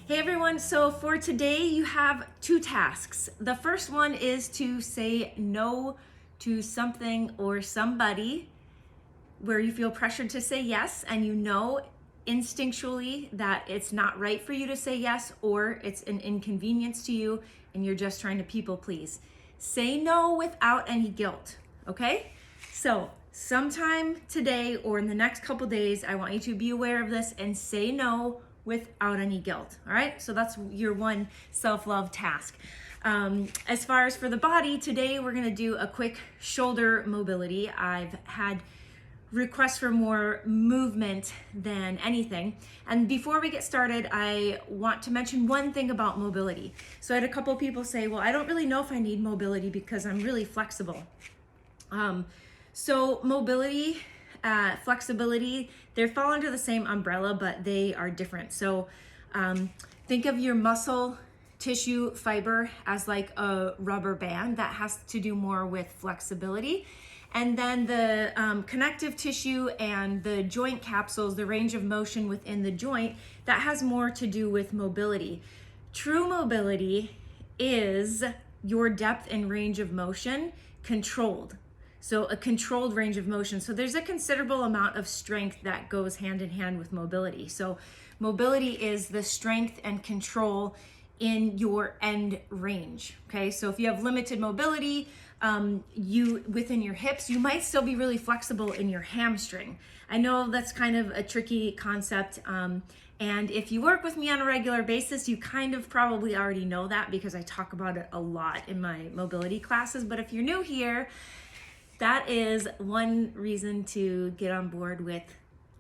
Hey everyone, so for today you have two tasks. The first one is to say no to something or somebody where you feel pressured to say yes and you know instinctually that it's not right for you to say yes or it's an inconvenience to you and you're just trying to people please. Say no without any guilt, okay? So sometime today or in the next couple days, I want you to be aware of this and say no without any guilt, all right? So that's your one self-love task. As far as for the body, today we're gonna do a quick shoulder mobility. I've had requests for more movement than anything. And before we get started, I want to mention one thing about mobility. So I had a couple of people say, well, I don't really know if I need mobility because I'm really flexible. So mobility, flexibility, they fall under the same umbrella, but they are different. So think of your muscle tissue fiber as like a rubber band that has to do more with flexibility. And then the connective tissue and the joint capsules, the range of motion within the joint, that has more to do with mobility. True mobility is your depth and range of motion controlled. So a controlled range of motion. So there's a considerable amount of strength that goes hand in hand with mobility. So mobility is the strength and control in your end range, okay? So if you have limited mobility, you within your hips, you might still be really flexible in your hamstring. I know that's kind of a tricky concept, and if you work with me on a regular basis, you kind of probably already know that because I talk about it a lot in my mobility classes. But if you're new here, that is one reason to get on board with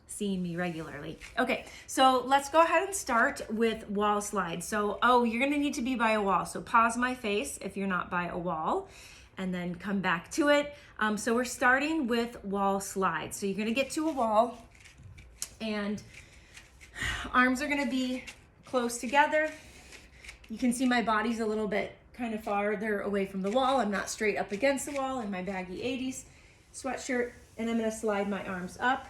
seeing me regularly. Okay, so let's go ahead and start with wall slides. So, you're gonna need to be by a wall. So pause my face if you're not by a wall and then come back to it. So we're starting with wall slides. So you're gonna get to a wall and arms are gonna be close together. You can see my body's a little bit kind of farther away from the wall. I'm not straight up against the wall in my baggy 80s sweatshirt, and I'm gonna slide my arms up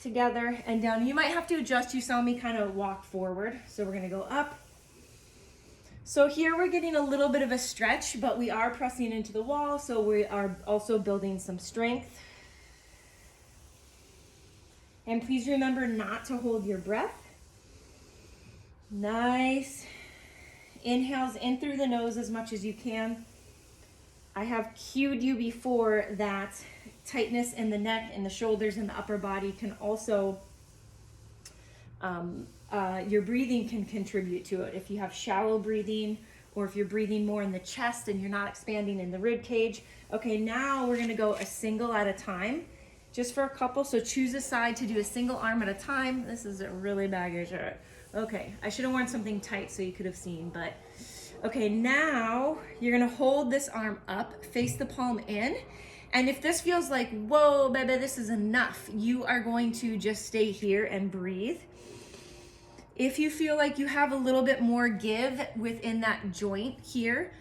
together and down. You might have to adjust. You saw me kind of walk forward. So we're gonna go up. So here we're getting a little bit of a stretch, but we are pressing into the wall. So we are also building some strength. And please remember not to hold your breath. Nice. Inhales in through the nose as much as you can. I have cued you before that tightness in the neck and the shoulders and the upper body can also, your breathing can contribute to it. If you have shallow breathing or if you're breathing more in the chest and you're not expanding in the rib cage. Okay, now we're gonna go a single at a time, just for a couple. So choose a side to do a single arm at a time. This is a really baggy shirt. Okay, I should have worn something tight so you could have seen, but okay, now you're gonna hold this arm up, face the palm in, and if this feels like, whoa, baby, this is enough, you are going to just stay here and breathe. If you feel like you have a little bit more give within that joint here,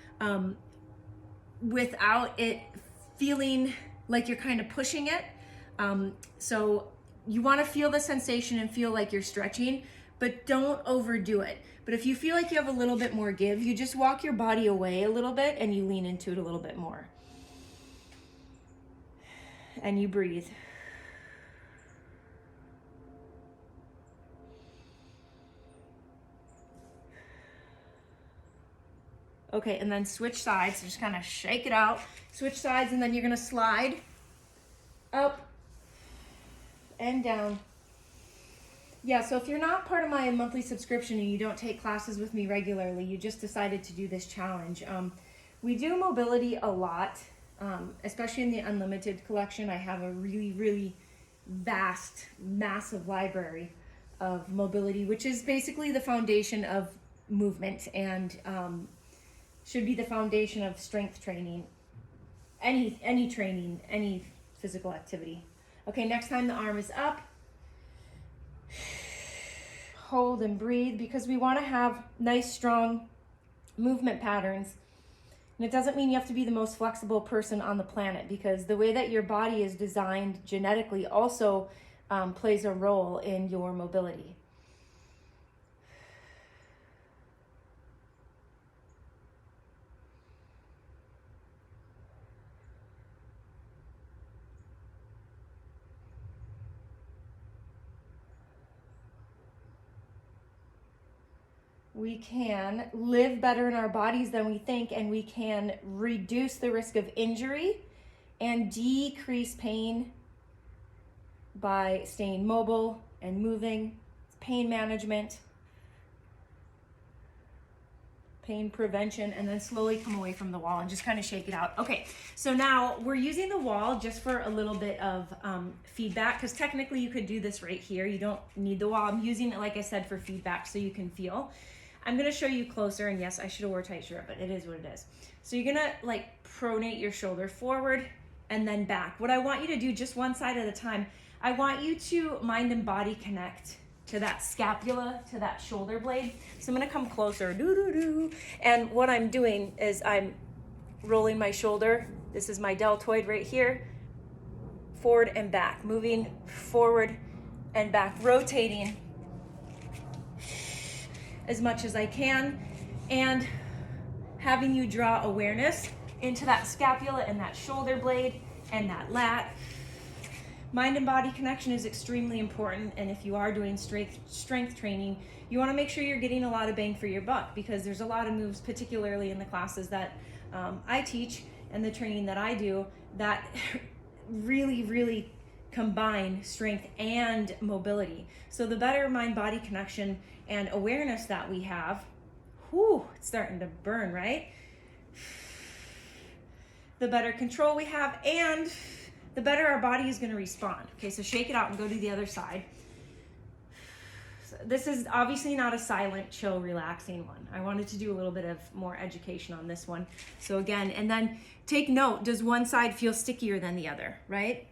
without it feeling like you're kind of pushing it, so you wanna feel the sensation and feel like you're stretching, but don't overdo it. But if you feel like you have a little bit more give, you just walk your body away a little bit and you lean into it a little bit more. And you breathe. Okay, and then switch sides. So just kind of shake it out. Switch sides, and then you're gonna slide up and down. Yeah, so if you're not part of my monthly subscription and you don't take classes with me regularly, you just decided to do this challenge. We do mobility a lot, especially in the Unlimited collection. I have a really, really vast, massive library of mobility, which is basically the foundation of movement and should be the foundation of strength training, any training, any physical activity. Okay, next time the arm is up, hold and breathe, because we want to have nice, strong movement patterns. And it doesn't mean you have to be the most flexible person on the planet, because the way that your body is designed genetically also plays a role in your mobility. we can live better in our bodies than we think, and we can reduce the risk of injury and decrease pain by staying mobile and moving. Pain management, pain prevention, and then slowly come away from the wall and just kind of shake it out. Okay, so now we're using the wall just for a little bit of feedback, because technically you could do this right here. You don't need the wall. I'm using it, like I said, for feedback so you can feel. I'm gonna show you closer, and yes, I should have wore a tight shirt, but it is what it is. So you're gonna like pronate your shoulder forward and then back. What I want you to do, just one side at a time, I want you to mind and body connect to that scapula, to that shoulder blade. So I'm gonna come closer, and what I'm doing is I'm rolling my shoulder. This is my deltoid right here, forward and back, moving forward and back, rotating as much as I can, and having you draw awareness into that scapula and that shoulder blade and that lat. Mind and body connection is extremely important, and if you are doing strength training, you want to make sure you're getting a lot of bang for your buck, because there's a lot of moves, particularly in the classes that I teach and the training that I do, that really combine strength and mobility. So the better mind-body connection and awareness that we have, it's starting to burn, right? The better control we have, and the better our body is going to respond. Okay, so shake it out and go to the other side. So this is obviously not a silent, chill, relaxing one. I wanted to do a little bit of more education on this one. So again, and then take note, does one side feel stickier than the other, right?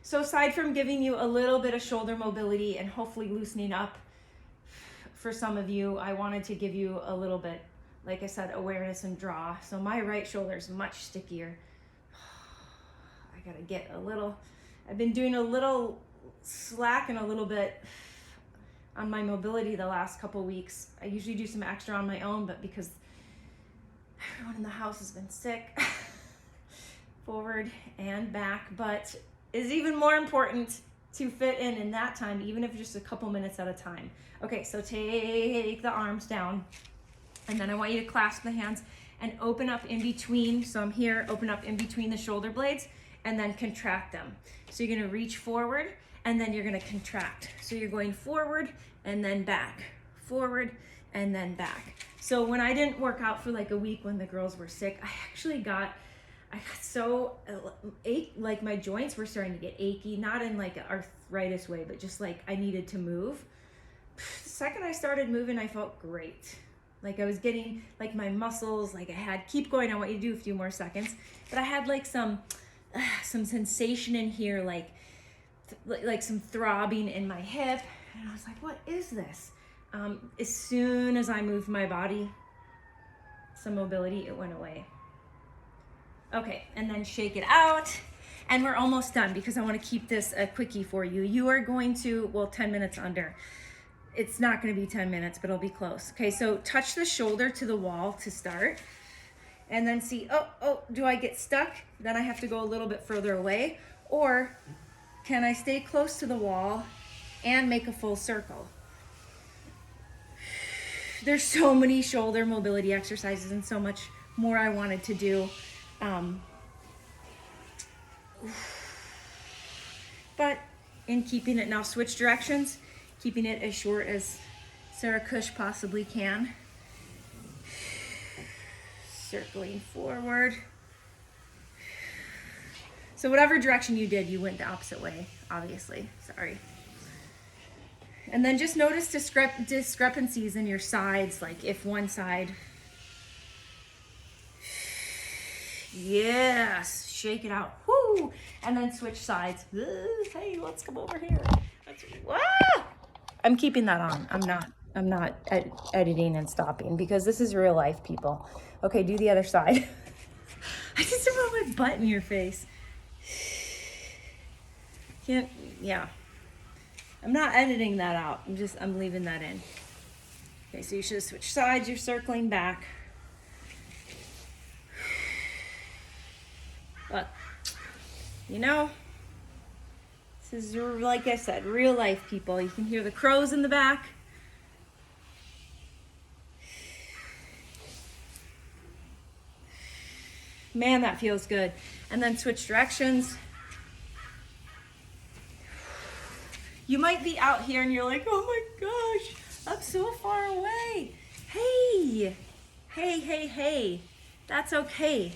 So aside from giving you a little bit of shoulder mobility and hopefully loosening up for some of you, I wanted to give you a little bit, like I said, awareness and draw. So my right shoulder is much stickier. I gotta get a little, I've been doing a little slack and a little bit on my mobility the last couple weeks. I usually do some extra on my own, but because everyone in the house has been sick, forward and back, but is even more important to fit in that time, even if just a couple minutes at a time. Okay, so take the arms down, and then I want you to clasp the hands and open up in between. So I'm here, open up in between the shoulder blades, and then contract them. So you're gonna reach forward, and then you're gonna contract. So you're going forward and then back, forward and then back. So when I didn't work out for like a week when the girls were sick, I got so like my joints were starting to get achy, not in like an arthritis way, but just like I needed to move. The second I started moving, I felt great. Like I was getting like my muscles, like I had, keep going, I want you to do a few more seconds, but I had like some sensation in here, like some throbbing in my hip, and I was like, what is this? As soon as I moved my body, some mobility, it went away. Okay, and then shake it out, and we're almost done because I want to keep this a quickie for you. You are going to, 10 minutes under. It's not going to be 10 minutes, but it'll be close. Okay, so touch the shoulder to the wall to start, and then see, do I get stuck? Then I have to go a little bit further away, or can I stay close to the wall and make a full circle? There's so many shoulder mobility exercises and so much more I wanted to do. But in keeping it, now switch directions, keeping it as short as Sarah Cush possibly can. Circling forward. So whatever direction you did, you went the opposite way, obviously. Sorry. And then just notice discrepancies in your sides, like if one side, yes, shake it out, whoo, and then switch sides. Hey, let's come over here. I'm keeping that on. I'm not editing and stopping because this is real life, people. Okay, do the other side. I just threw my butt in your face. Yeah. I'm not editing that out. I'm leaving that in. Okay, so you should switch sides. You're circling back. But, This is, like I said, real life, people. You can hear the crows in the back. Man, that feels good. And then switch directions. You might be out here and you're like, oh my gosh, I'm so far away. Hey, hey. That's okay.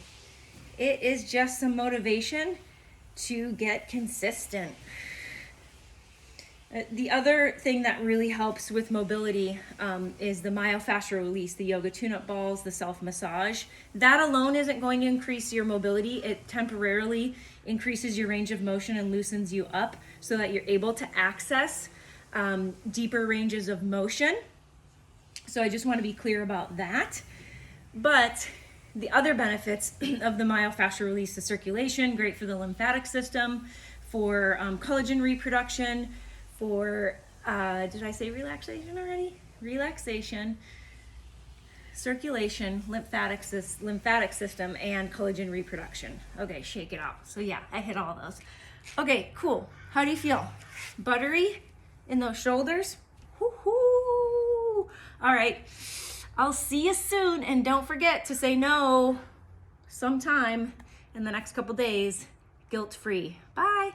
It is just some motivation to get consistent. The other thing that really helps with mobility is the myofascial release, the yoga tune-up balls, the self-massage. That alone isn't going to increase your mobility. It temporarily increases your range of motion and loosens you up so that you're able to access deeper ranges of motion. So I just want to be clear about that. But the other benefits of the myofascial release, the circulation, great for the lymphatic system, for collagen reproduction, for, did I say relaxation already? Relaxation, circulation, lymphatic system, and collagen reproduction. Okay, shake it out. So yeah, I hit all those. Okay, cool. How do you feel? Buttery in those shoulders? Woo-hoo! All right, I'll see you soon, and don't forget to say no sometime in the next couple days, guilt-free. Bye.